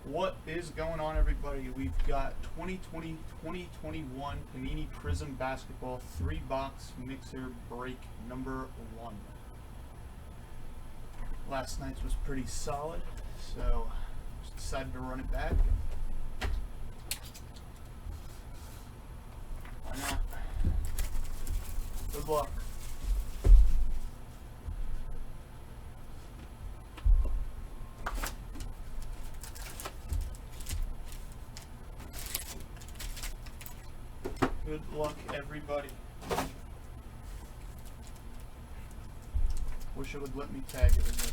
What is going on, everybody? We've got 2020-2021 Panini Prizm Basketball 3-box mixer break number 1. Last night's was pretty solid, so just decided to run it back. Why not? Good luck. Good luck, everybody. Wish it would let me tag everybody.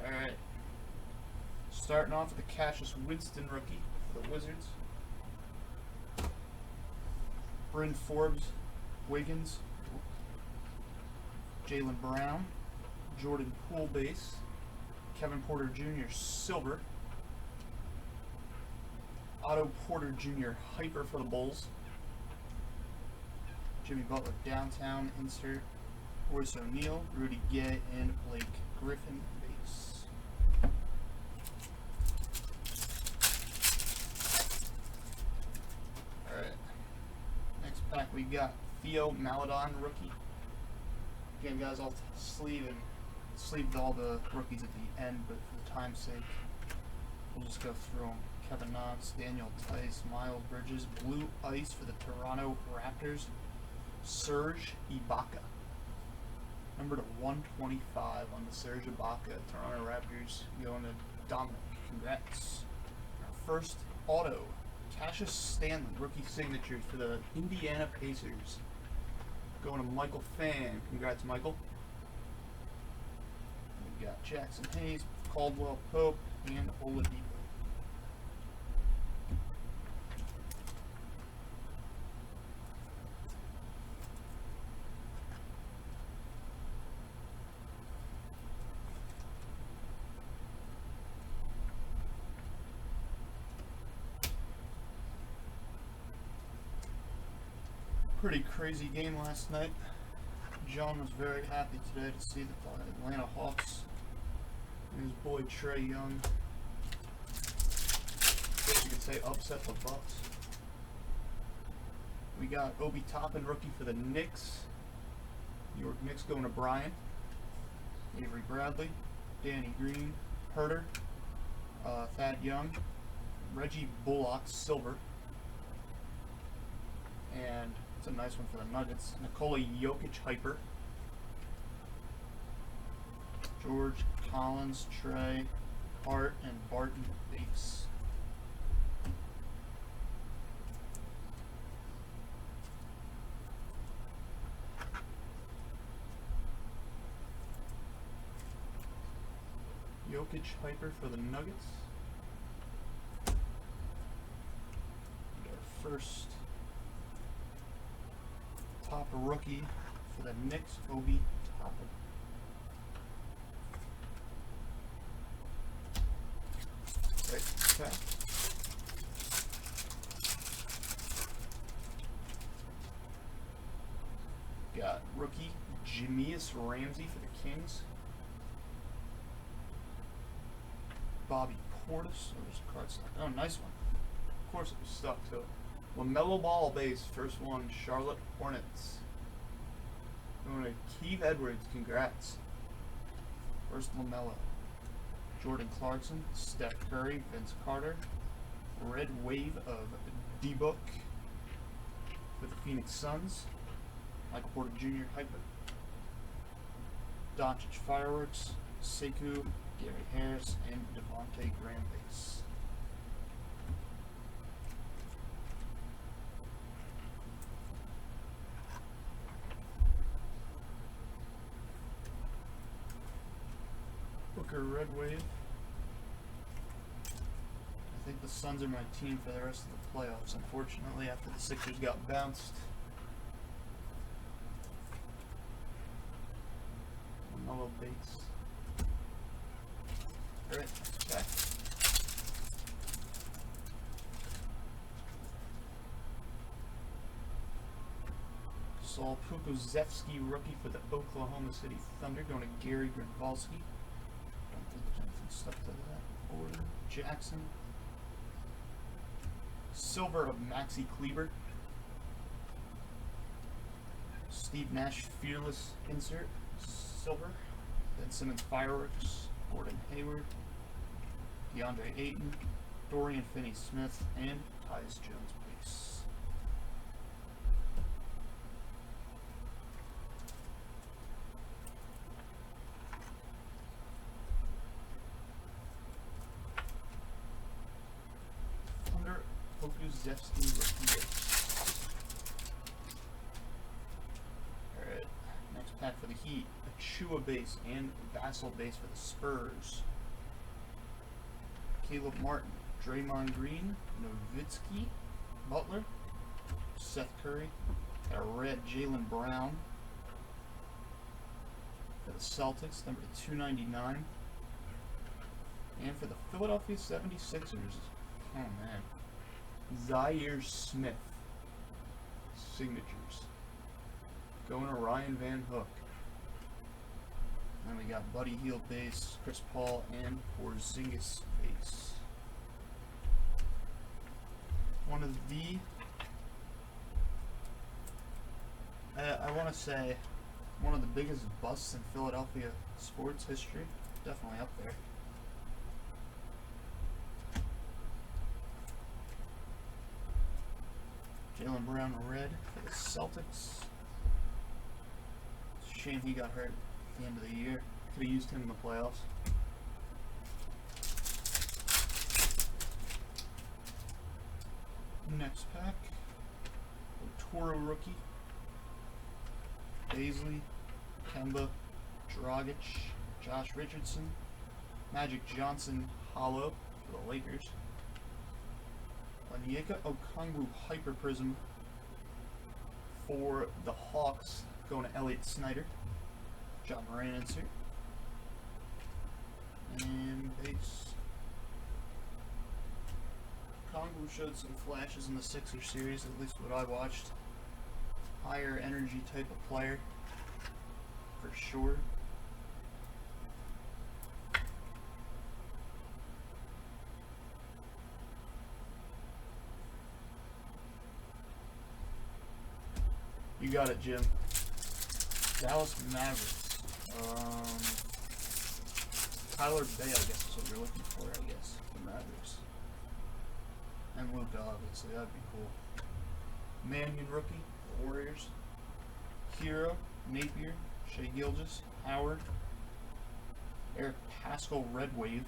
Alright. Starting off with the Cassius Winston rookie for the Wizards. Bryn Forbes, Wiggins. Jaylen Brown. Jordan Poole base. Kevin Porter Jr. silver. Otto Porter Jr. hyper for the Bulls. Jimmy Butler downtown insert. Royce O'Neal, Rudy Gay, and Blake Griffin base. Alright. Next pack we got Theo Maledon rookie. Again, guys, I'll sleeved all the rookies at the end, but for time's sake, we'll just go through them. Kevin Knox, Daniel Tice, Miles Bridges, Blue Ice for the Toronto Raptors, Serge Ibaka. Number to 125 on the Serge Ibaka. Toronto Raptors going to Dominic. Congrats. Our first auto, Cassius Stanley, rookie signatures for the Indiana Pacers. Going to Michael Fan. Congrats, Michael. We got Jackson Hayes, Caldwell Pope, and Oladipo. Pretty crazy game last night. John was very happy today to see the Atlanta Hawks and his boy Trae Young, I guess you could say, upset the Bucks. We got Obi Toppin, rookie for the Knicks. New York Knicks going to Bryant. Avery Bradley, Danny Green, Herter, Thad Young, Reggie Bullock, silver. And it's a nice one for the Nuggets. Nikola Jokic, hyper. George Collins, Trey, Hart, and Barton base. Jokic, hyper for the Nuggets. And our first top rookie for the Knicks, Obi Toppin. Right, okay. Got rookie Jameis Ramsey for the Kings. Bobby Portis. Oh, there's a card stuck. Oh, nice one. Of course it was stuck too. LaMelo Ball base, first one, Charlotte Hornets. Going to Keith Edwards, congrats. First LaMelo. Jordan Clarkson, Steph Curry, Vince Carter. Red wave of D-Book with the Phoenix Suns. Michael Porter Jr. hyper. Doncic fireworks, Sekou, Gary Harris, and Devontae Graham base. Booker Red Wave. I think the Suns are my team for the rest of the playoffs, unfortunately, after the Sixers got bounced. Mellow base. Alright, okay. Saul Pukozevsky, rookie for the Oklahoma City Thunder, going to Gary Grinvalski. Don't think there's anything stuck to that order. Jackson. Silver of Maxi Kleber. Steve Nash Fearless insert. Silver. Ben Simmons Fireworks. Gordon Hayward. DeAndre Ayton. Dorian Finney-Smith. And Tyus Jones base. Thunder Pokusevsky rookie base. Alright, next pack for the Heat. Achua base and Vassell base for the Spurs. Caleb Martin, Draymond Green, Nowitzki, Butler, Seth Curry, got a red Jaylen Brown for the Celtics, number 299. And for the Philadelphia 76ers, oh man, Zaire Smith, signatures. Going to Ryan Van Hook. Then we got Buddy Hield base, Chris Paul, and Porzingis base. One of the, I want to say, one of the biggest busts in Philadelphia sports history. Definitely up there. Jaylen Brown red for the Celtics. It's a shame he got hurt at the end of the year. Could have used him in the playoffs. Next pack. Toro rookie. Baisley, Kemba, Dragic, Josh Richardson, Magic Johnson hollow for the Lakers. Onyeka Okongwu Hyper Prizm for the Hawks, going to Elliott Snyder. John Moran insert. And base. Okongwu showed some flashes in the Sixers series, at least what I watched. Higher energy type of player, for sure. You got it, Jim. Dallas Mavericks. Tyler Bay, I guess is what you're looking for, I guess. The Mavericks. And Luka, obviously, that'd be cool. Mannion rookie, the Warriors. Hero, Napier, Shai Gilgeous, Howard. Eric Paschall, Red Wave.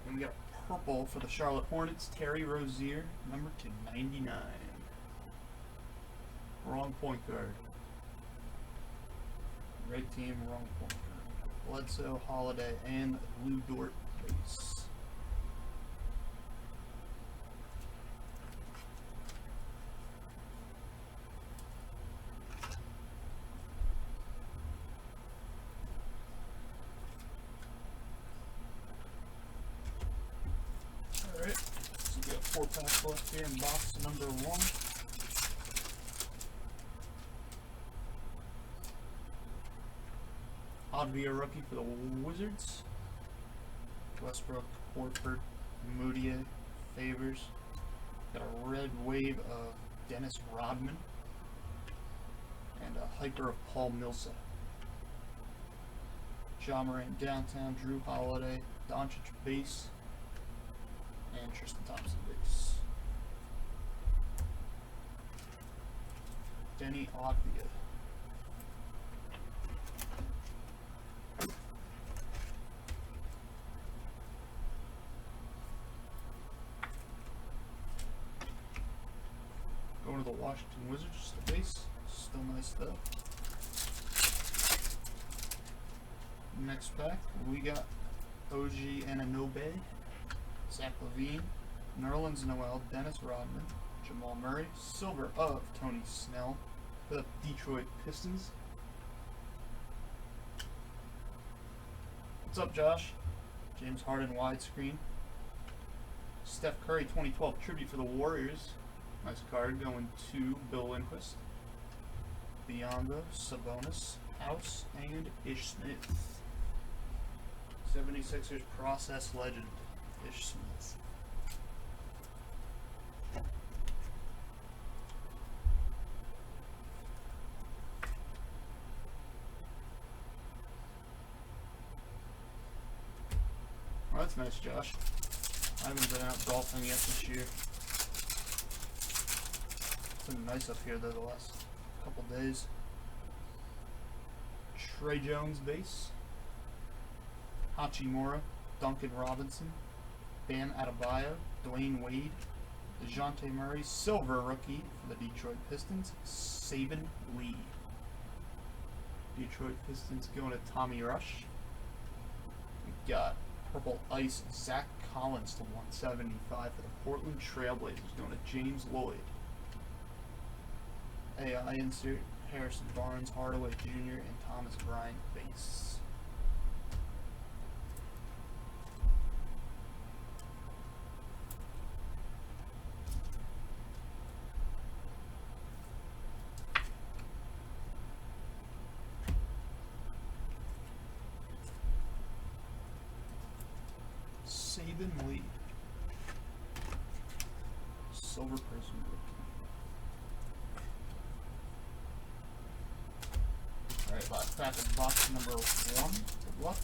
And we got a purple for the Charlotte Hornets, Terry Rozier, number 299. Wrong point guard. Right team, wrong point guard. Bledsoe, Holiday, and Lou Dort base. Alright, so we got 4 packs left here in box number 1. Odd be a rookie for the Wizards. Westbrook, Horford, Moutier, Favors. Got a red wave of Dennis Rodman. And a hyper of Paul Millsap. Ja Morant downtown, Drew Holiday, Doncic base, and Tristan Thompson base. Denny Oglia. Going to the Washington Wizards, the base. Still nice stuff. Next pack, we got OG Anunoby, Zach LaVine, Nerlens Noel, Dennis Rodman, Jamal Murray, silver of Tony Snell for the Detroit Pistons. What's up, Josh? James Harden widescreen. Steph Curry 2012 tribute for the Warriors. Nice card going to Bill Lindquist. Beyonda, Sabonis, House, and Ish Smith. 76ers process legend, Ish Smith. Oh, that's nice, Josh. I haven't been out golfing yet this year. It's been nice up here though the last couple days. Trey Jones base. Hachimura, Duncan Robinson, Bam Adebayo, Dwayne Wade, DeJounte Murray, silver rookie for the Detroit Pistons, Saban Lee. Detroit Pistons going to Tommy Rush. We've got purple ice Zach Collins to 175 for the Portland Trailblazers going to James Lloyd. AI insert Harrison Barnes, Hardaway Jr., and Thomas Bryant base. Saban Lee. Silver Prizm rookie. Alright, last pack of box number 1. Good luck.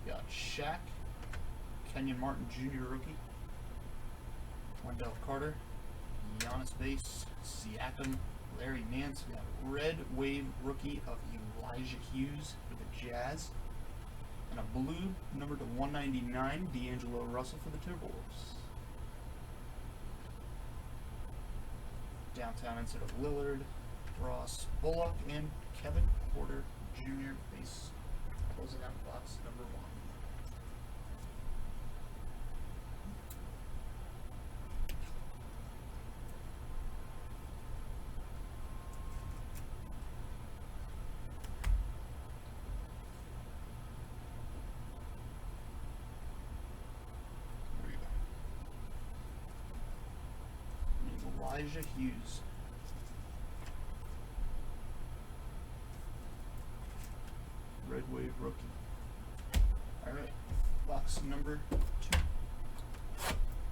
Got Shaq, Kenyon Martin Jr. rookie, Wendell Carter, Giannis base, Siakam, Larry Nance. We got red wave rookie of Elijah Hughes for the Jazz. And a blue, number to 199, D'Angelo Russell for the Timberwolves. Downtown insert of Lillard, Ross Bullock, and Kevin Porter Jr. base. Closing out box number 1. Elijah Hughes. Red Wave rookie. Alright, box number 2.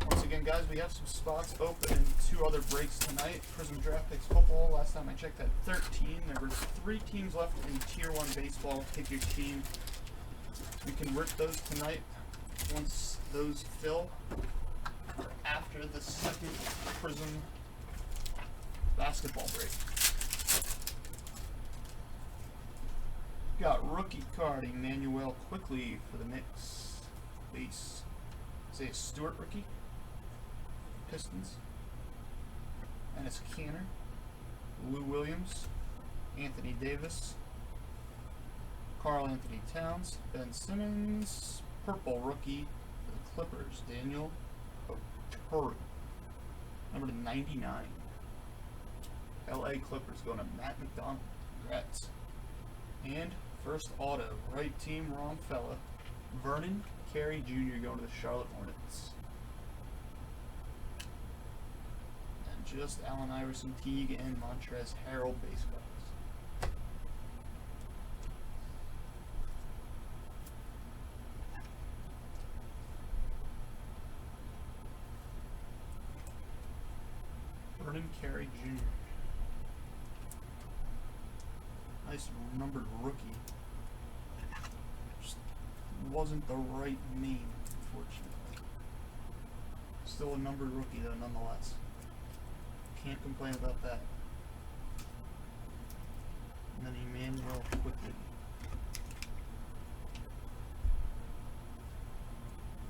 Once again, guys, we have some spots open and 2 other breaks tonight. Prizm Draft Picks Football, last time I checked, had 13. There were 3 teams left in Tier 1 baseball. Pick your team. We can rip those tonight once those fill, or after the second Prizm basketball break. Got rookie card Emmanuel Quickly for the Knicks. Base. Isaiah Stewart rookie. Pistons. Ennis Canner. Lou Williams. Anthony Davis. Karl Anthony Towns. Ben Simmons. Purple rookie for the Clippers. Daniel Oturu. Number to 99. LA Clippers going to Matt McDonald. Congrats. And first auto, right team, wrong fella. Vernon Carey Jr. going to the Charlotte Hornets. And just Allen Iverson, Teague, and Montrezl Harrell base cards. Vernon Carey Jr. Nice numbered rookie. Just wasn't the right name, unfortunately. Still a numbered rookie though, nonetheless. Can't complain about that. And then Emmanuel Quickly.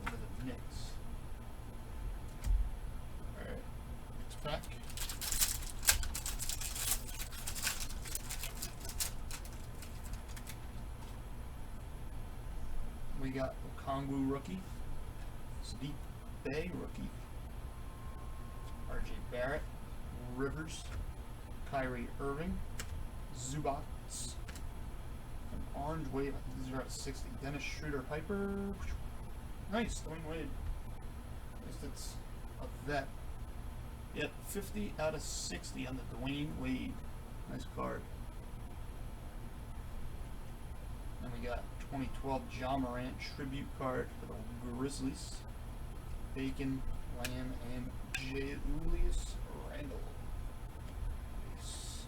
Over the Knicks. Alright, next pack. We got Okongwu rookie, Sadiq Bey rookie, RJ Barrett, Rivers, Kyrie Irving, Zubats, an orange wave. I think these are at 60. Dennis Schroeder Piper. Nice, Dwayne Wade. At least it's a vet. Yep, 50 out of 60 on the Dwayne Wade. Nice card. Then we got 2012 John Morant tribute card for the Grizzlies. Bacon, Lamb, and Julius Randle. Nice.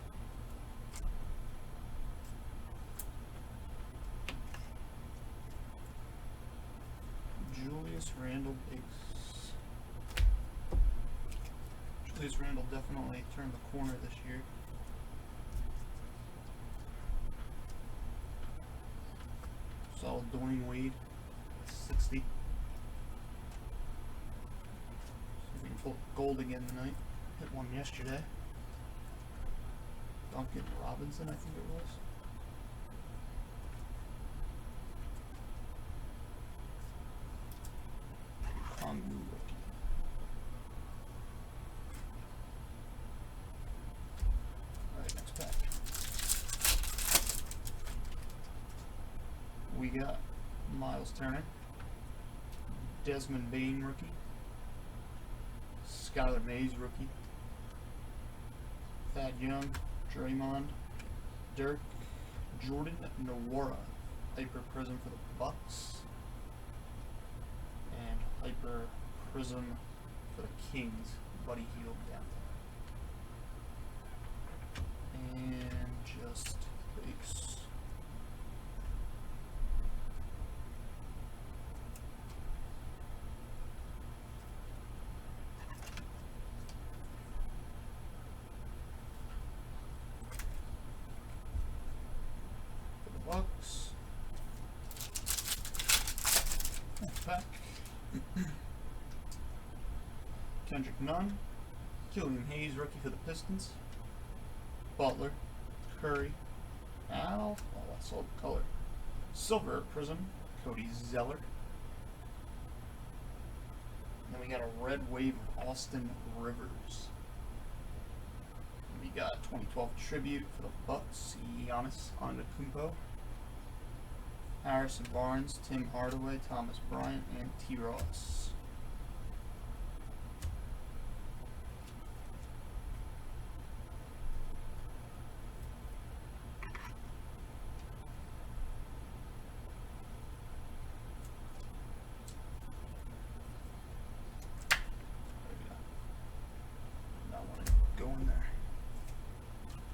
Julius Randle base. Julius Randle definitely turned the corner this year. Solid Dwayne Wade, 60. See if we can pull gold again tonight. Hit one yesterday. Duncan Robinson, I think it was. Kongu rookie. Alright, next pack. We got Miles Turner, Desmond Bain rookie, Skylar Mays rookie, Thad Young, Draymond, Dirk, Jordan Nwora, Hyper Prizm for the Bucks, and Hyper Prizm for the Kings, Buddy Hield down there. And just base. Bucks. Back. Kendrick Nunn, Killian Hayes, rookie for the Pistons. Butler, Curry, Al. Oh, that's all the color. Silver Prizm, Cody Zeller. Then we got a red wave of Austin Rivers. We got 2012 tribute for the Bucks, Giannis Antetokounmpo. Harrison Barnes, Tim Hardaway, Thomas Bryant, and T. Ross. Not want to go in there.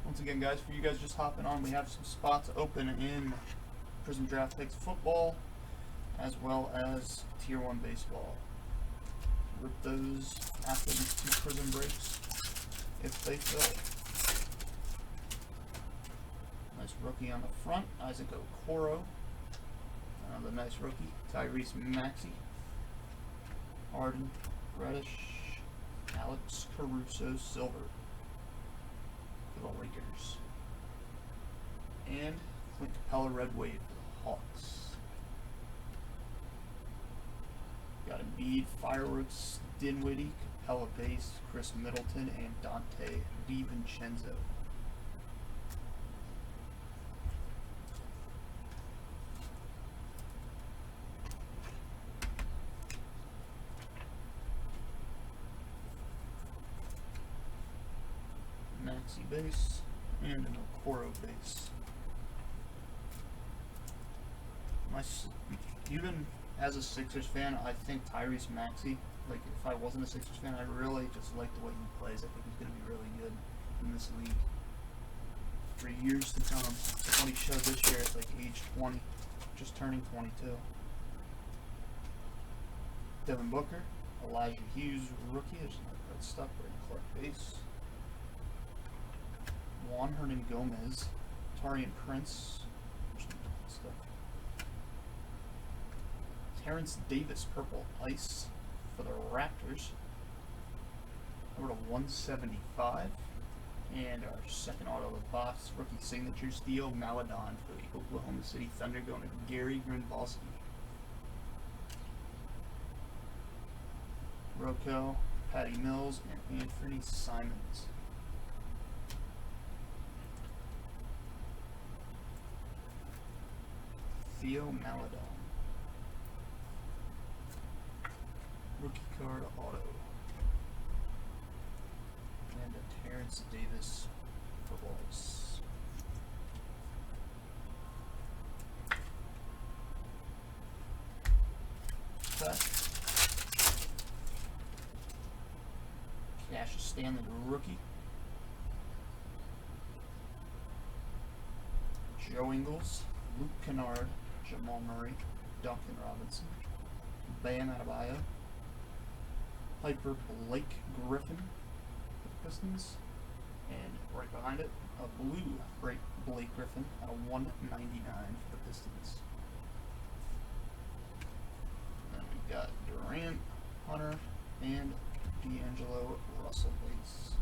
Once again, guys, for you guys just hopping on, we have some spots open in Prizm Draft Picks football, as well as Tier 1 baseball. Rip those after these 2 Prizm breaks, if they fill. Nice rookie on the front, Isaac Okoro. Another nice rookie, Tyrese Maxey. Arden, Reddish, Alex Caruso, silver for the Lakers. And Clint Capella, red wave for the Hawks. Got Embiid, Fireworks, Dinwiddie, Capella base, Chris Middleton, and Dante DiVincenzo. Maxey base, and an Okoro base. Even as a Sixers fan, I think Tyrese Maxey, like if I wasn't a Sixers fan, I really just like the way he plays. I think he's going to be really good in this league for years to come. So what he showed this year at like age 20, just turning 22. Devin Booker, Elijah Hughes, rookie. There's no red stuff. Brandon Clark base. Juan Hernan Gomez, Taurean Prince. Stuff. Terrence Davis, purple ice for the Raptors. Over to 175. And our second auto of the box, rookie signatures, Theo Maledon for the Oklahoma City Thunder, going to Gary Grinvalski. Rocco, Patty Mills, and Anthony Simons. Theo Maledon. Rookie card auto. and a Terrence Davis for Bulls. Cassius Stanley rookie. Joe Ingles, Luke Kennard, Jamal Murray, Duncan Robinson, Bam Adebayo, Piper Blake Griffin for the Pistons, and right behind it, a blue Blake Griffin at a 199 for the Pistons. Then we got Durant, Hunter, and D'Angelo Russell base.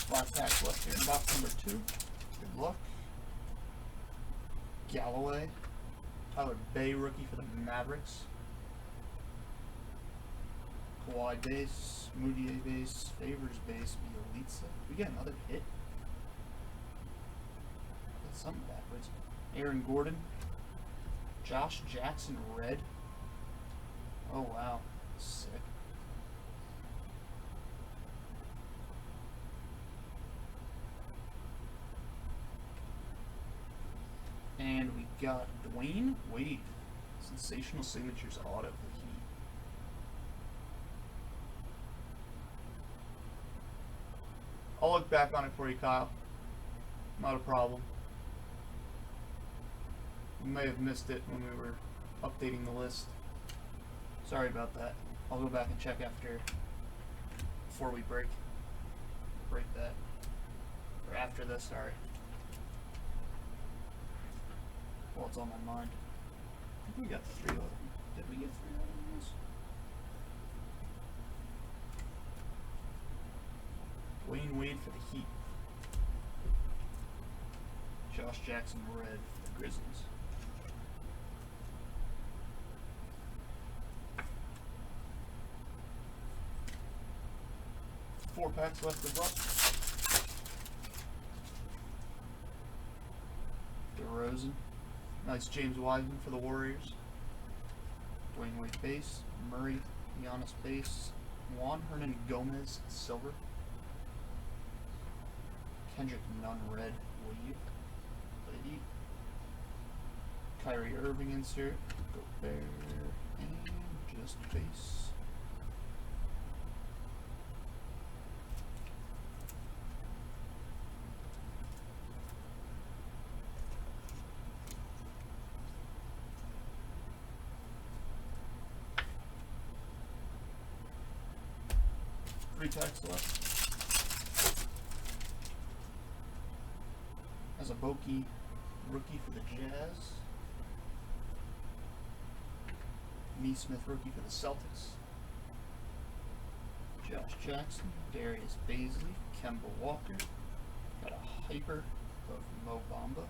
Five packs left here in box number 2. Good luck. Galloway, Tyler Bay rookie for the Mavericks. Kawhi base, Moutier base, Favors base, Bielitsa. We get another hit. That's something backwards. Aaron Gordon, Josh Jackson red. Oh wow, sick. And we got Dwayne Wade, sensational signatures auto for the Heat. I'll look back on it for you, Kyle. Not a problem. We may have missed it when we were updating the list. Sorry about that. I'll go back and check before we break that. Or after this, sorry. Well, it's on my mind. I think we got 3 of them. Did we get 3 of those? Dwayne Wade for the Heat. Josh Jackson red for the Grizzlies. Four packs left to drop. DeRozan. Nice James Wiseman for the Warriors. Dwayne Wade base. Murray, Giannis base. Juan Hernan Gomez silver. Kendrick Nunn red. Wade. Kyrie Irving insert. Gobert. And just base. Three packs left. As a Bokeh rookie for the Jazz. Neesmith rookie for the Celtics. Josh Jackson, Darius Bazley, Kemba Walker. Got a hyper of Mo Bamba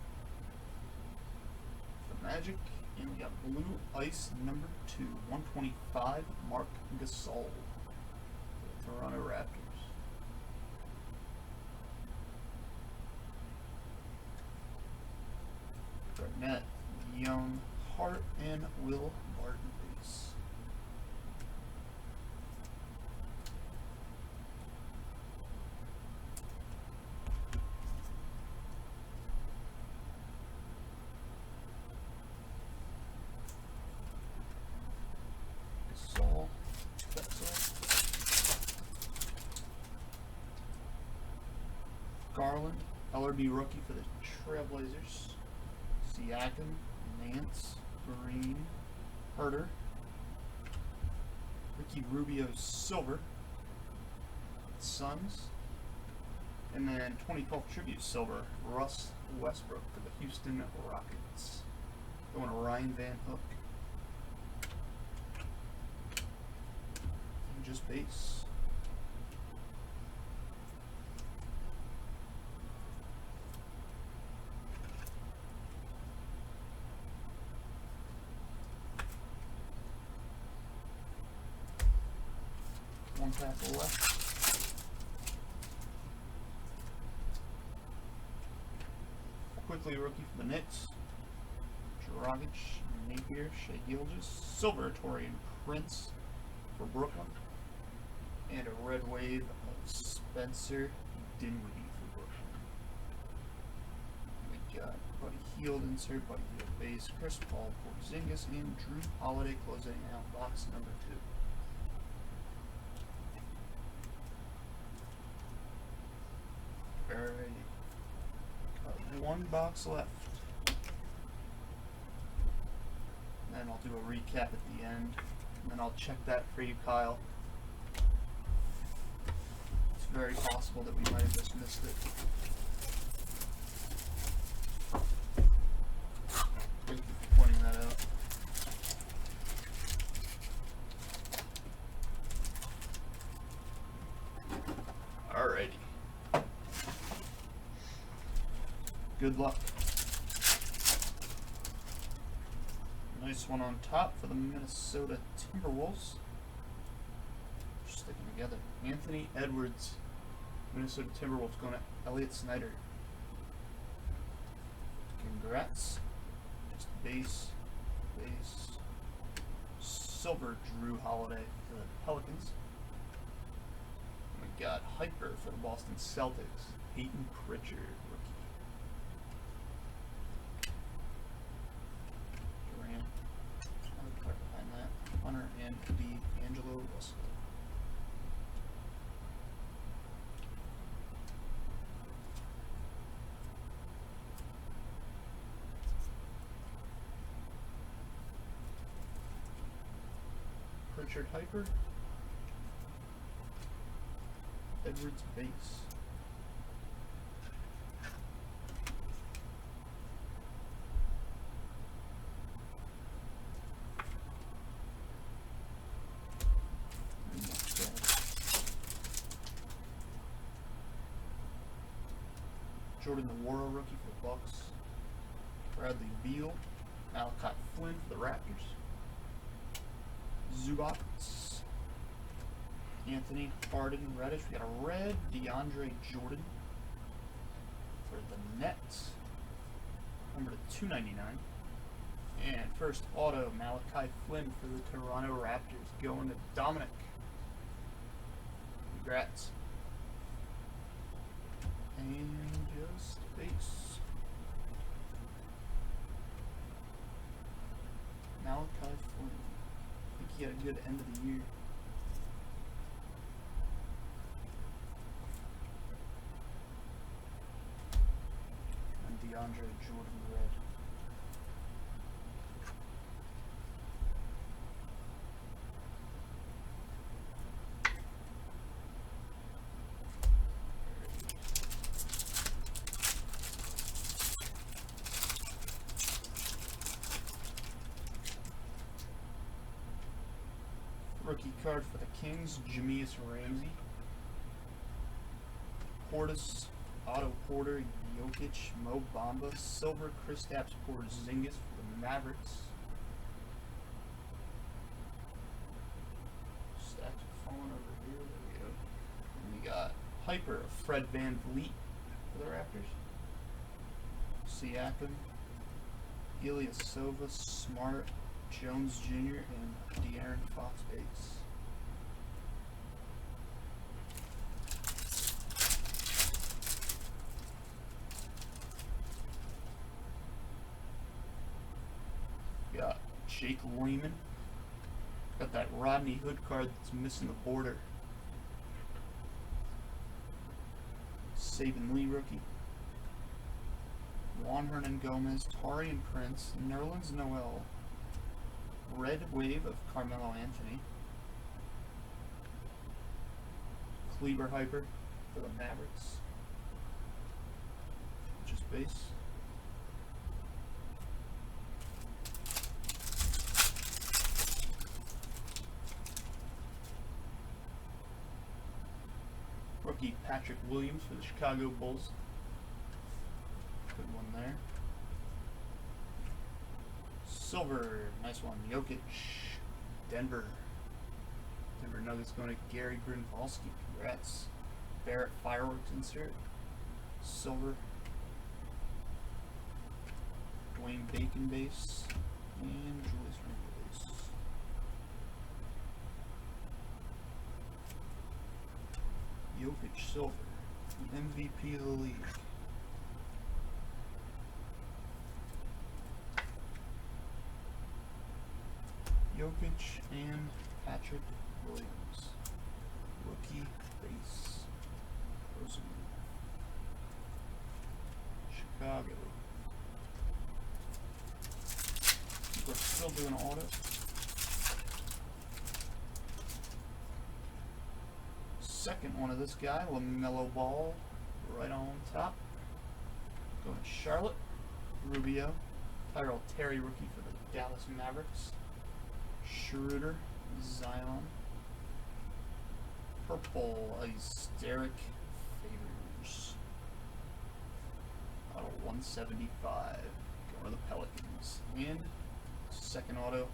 for Magic. And we got blue ice number 2, 125, Mark Gasol. Toronto Raptors. Garnett, Young, Hart, and Will Barton base. Gasol. Garland, LRB rookie for the Trailblazers. Siakam, Nance, Green, Herter. Ricky Rubio silver. Suns. And then 2012 tribute silver, Russ Westbrook for the Houston Rockets. Going to Ryan Van Hook. And just base. One pack left. Quickly rookie for the Knicks. Dragic, Napier, Shea Gilgeous, Silver Torian Prince for Brooklyn, and a red wave of Spencer Dinwiddie for Brooklyn. We got Buddy Hield insert, Buddy Hield base, Chris Paul, Porzingis, and Drew Holiday closing out box number 2. Alrighty. Got one box left. And I'll do a recap at the end, and then I'll check that for you, Kyle. It's very possible that we might have just missed it. Thank you for pointing that out. Alrighty. Good luck. Nice one on top for the Minnesota Timberwolves. Just sticking together. Anthony Edwards, Minnesota Timberwolves, going to Elliott Snyder. Congrats. Just base, silver Drew Holiday for the Pelicans. And we got Hyper for the Boston Celtics. Peyton Pritchard, rookie. Hunter and D'Angelo Russell. Pritchard Hyper. Edwards base. Jordan Nwora rookie for the Bucks. Bradley Beal, Malachi Flynn for the Raptors. Zubac, Anthony Harden Reddish. We got a red DeAndre Jordan for the Nets, number to 299. And first auto Malachi Flynn for the Toronto Raptors, going to Dominic. Congrats. And just base. Malachi Flynn. I think he had a good end of the year. And DeAndre Jordan red. Rookie card for the Kings, Jameis Ramsey. Portis, Otto Porter, Jokic, Mo Bamba, Silver, Kristaps Porzingis for the Mavericks. Stacks are falling over here. There we go. And we got Hyper, Fred VanVleet for the Raptors. Siakam, Ilyasova, Smart, Jones Jr., and De'Aaron Fox base. Got Jake Lehman. Got that Rodney Hood card that's missing the border. Saban Lee rookie. Juan Hernan Gomez, Taurean Prince, Nerlens Noel. Red wave of Carmelo Anthony. Kleber Hyper for the Mavericks. Just base. Rookie Patrick Williams for the Chicago Bulls. Good one there. Silver, nice one. Jokic, Denver. Denver Nuggets going to Gary Grunwalski. Congrats. Barrett Fireworks insert. Silver. Dwayne Bacon base, and Julius Randle base. Jokic silver, MVP of the league. Jokic and Patrick Williams, rookie base. Prizm. Chicago. We're still doing auto. Second one of this guy, LaMelo Ball, right on top. Going to Charlotte. Rubio. Tyrell Terry, rookie for the Dallas Mavericks. Schroeder. Zion. Purple ice, Derek Favors. Auto 175. Going to the Pelicans. And second auto,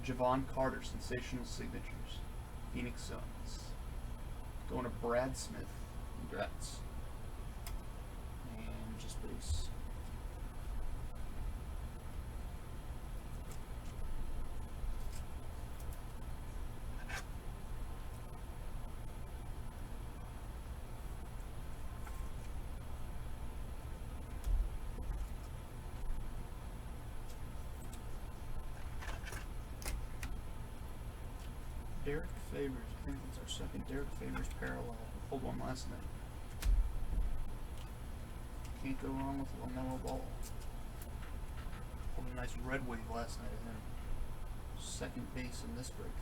Javon Carter, sensational signatures. Phoenix Suns. Going to Brad Smith. Congrats. And just base. Derek Favors. I think that's our second Derek Favors parallel. We pulled one last night. Can't go wrong with LaMelo Ball. Pulled a nice red wave last night of him. Second base in this break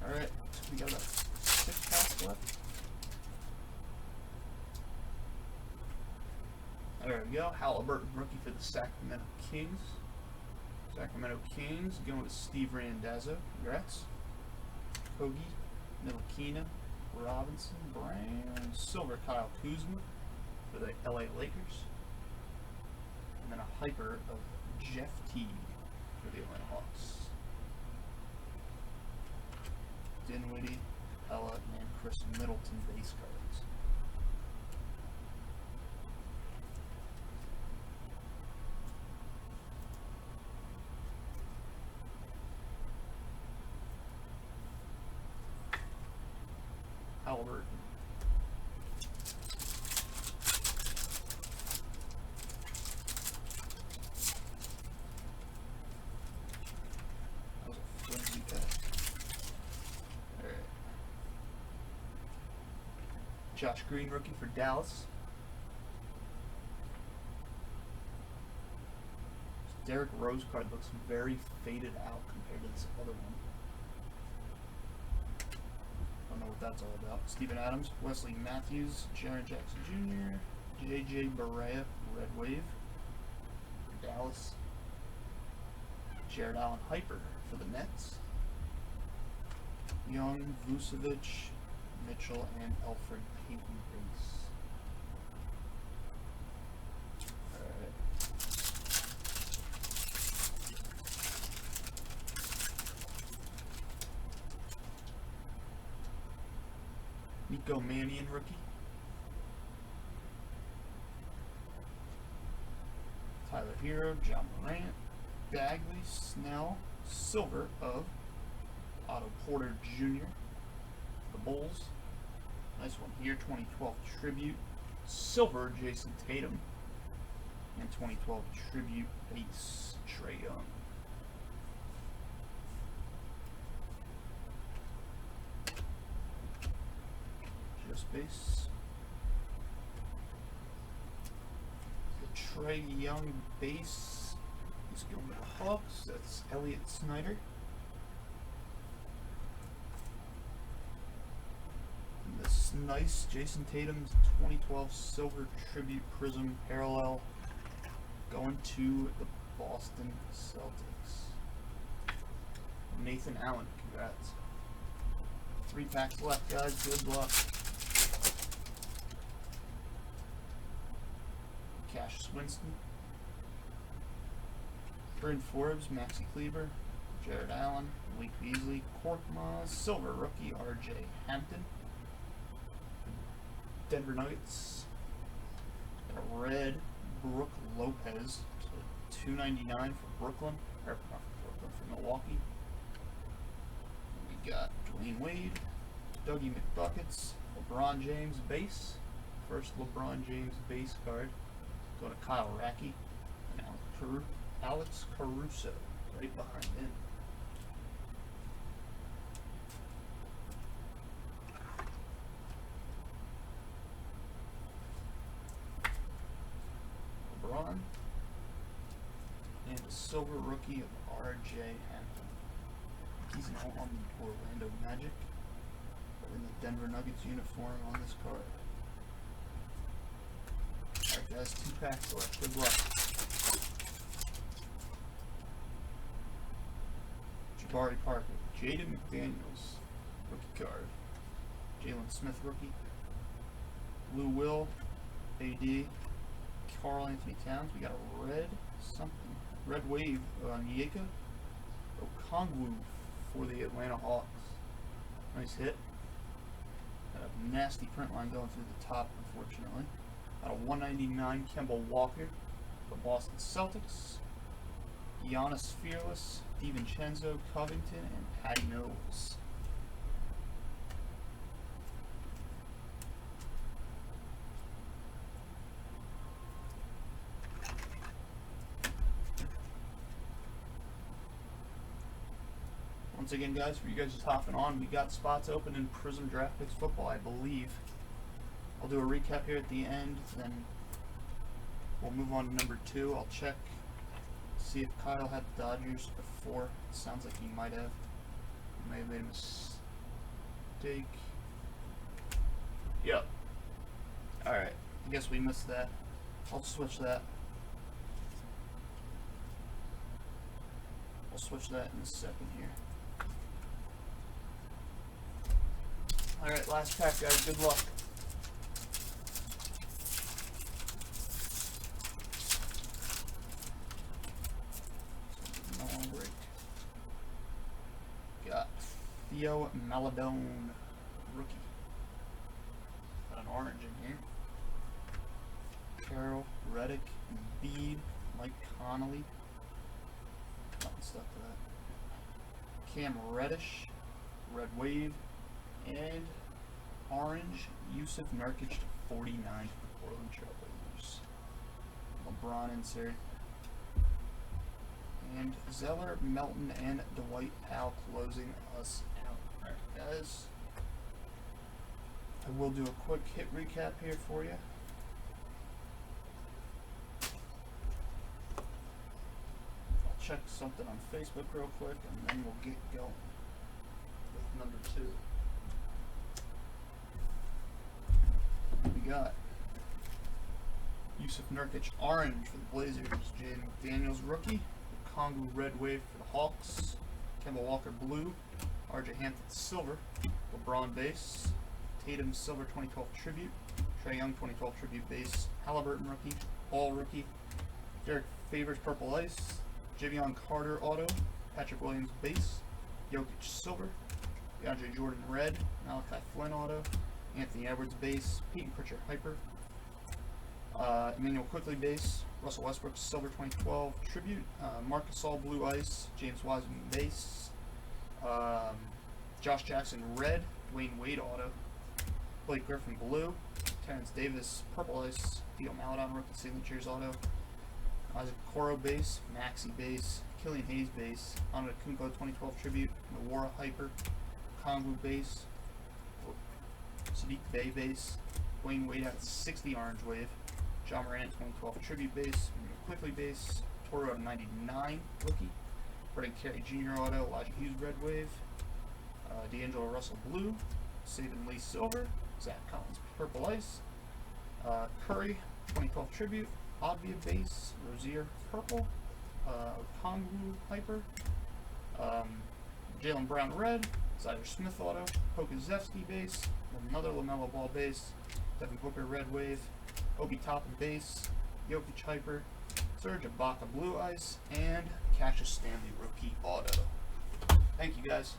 though. Alright, we got about 6 packs left. There we go. Halliburton, rookie for the Sacramento Kings. Sacramento Kings going to Steve Randazzo. Congrats. Kogi, Ntilikina, Robinson, Brown, silver Kyle Kuzma for the LA Lakers. And then a hyper of Jeff Teague for the Atlanta Hawks. Dinwiddie, Capella, and Chris Middleton base cards. Halliburton. That was a flimsy pack. Alright. Josh Green, rookie for Dallas. This Derrick Rose card looks very faded out compared to this other one. Don't know what that's all about. Steven Adams, Wesley Matthews, Jaren Jackson Jr., J.J. Barea, Red Wave for Dallas. Jared Allen Hyper for the Nets. Young, Vucevic, Mitchell, and Alfred Payton base. Alright. Nico Mannion, rookie. Tyler Hero, John Morant, Bagley, Snell, silver of Otto Porter Jr. The Bulls. Nice one here, 2012 tribute, silver Jason Tatum, and 2012 tribute base Trae Young. Just base. The Trae Young base is going to the Hawks. That's Elliott Snyder. And this nice Jason Tatum's 2012 silver tribute Prizm parallel going to the Boston Celtics. Nathan Allen, congrats. 3 packs left, guys. Good luck. Cash Winston, Bryn Forbes, Maxi Kleber, Jared Allen, Malik Beasley, Korkmaz, silver rookie R.J. Hampton, Denver Nuggets, a red Brooke Lopez to 299 for Brooklyn, or not for Brooklyn, for Milwaukee. We got Dwayne Wade, Dougie McBuckets, LeBron James base. First LeBron James base card. Go to Kyle Racky and Alex Caruso right behind him. LeBron and a silver rookie of R.J. Hampton. He's now on the Orlando Magic, but in the Denver Nuggets uniform on this card. Alright guys, 2 packs left. Good luck. Jabari Parker, Jaden McDaniels, rookie card. Jalen Smith, rookie. Lou Will, AD. Karl Anthony Towns. We got a red wave on Yeka Okongwu for the Atlanta Hawks. Nice hit. Got a nasty print line going through the top, unfortunately. Got a 199 Kemba Walker for Boston Celtics. Giannis Fearless, DiVincenzo Covington, and Patty Mills. Once again, guys, for you guys just hopping on, we got spots open in Prizm Draft Picks Football, I believe. I'll do a recap here at the end, then we'll move on to number 2. I'll check, see if Kyle had the Dodgers before. It sounds like he might have. He may have made a mistake. Yep. Alright, I guess we missed that. I'll switch that. I'll switch that in a second here. Alright, last pack, guys. Good luck. Got Theo Maladone, rookie. Got an orange in here. Carroll, Reddick, Embiid, Mike Connolly. Nothing stuck to that. Cam Reddish, red wave, and orange Yusuf Nurkic to 49 for Portland Trailblazers. LeBron insert. And Zeller, Melton, and Dwight Powell closing us out. Alright, guys. I will do a quick hit recap here for you. I'll check something on Facebook real quick, and then we'll get going with number 2. We got Yusuf Nurkic orange for the Blazers, Jaden McDaniels rookie, Kongu red wave for the Hawks, Kemba Walker blue, R.J. Hampton silver, LeBron base, Tatum silver 2012 tribute, Trae Young 2012 tribute base, Halliburton rookie, Ball rookie, Derek Favors purple ice, Javion Carter auto, Patrick Williams base, Jokic silver, DeAndre Jordan red, Malachi Flynn auto, Anthony Edwards base, Peyton Pritchard hyper, Emmanuel Quickley base, Russell Westbrook silver 2012 tribute, Marc Gasol blue ice, James Wiseman base, Josh Jackson red, Dwayne Wade auto, Blake Griffin blue, Terrence Davis purple ice, Theo Maladon rookie signatures auto, Isaac Okoro base, Maxey base, Killian Hayes base, Antetokounmpo 2012 tribute, Nwora hyper, Kongu base, Sadiq Bey base, Dwayne Wade at 60 orange wave, John Morant 2012 tribute base, Quickly base, Toro 99 rookie, Freddie Carey Jr. auto, Elijah Hughes red wave, D'Angelo Russell blue, Saban Lee silver, Zach Collins purple ice, Curry 2012 tribute, Obvia base, Rozier purple, Kongu hyper, Jaylen Brown red, Zyder Smith auto, Pokazevsky base, another LaMelo Ball base, Devin Booker red wave, Obi Toppin base, Jokic hyper, Serge Ibaka blue ice, and Cassius Stanley rookie auto. Thank you guys.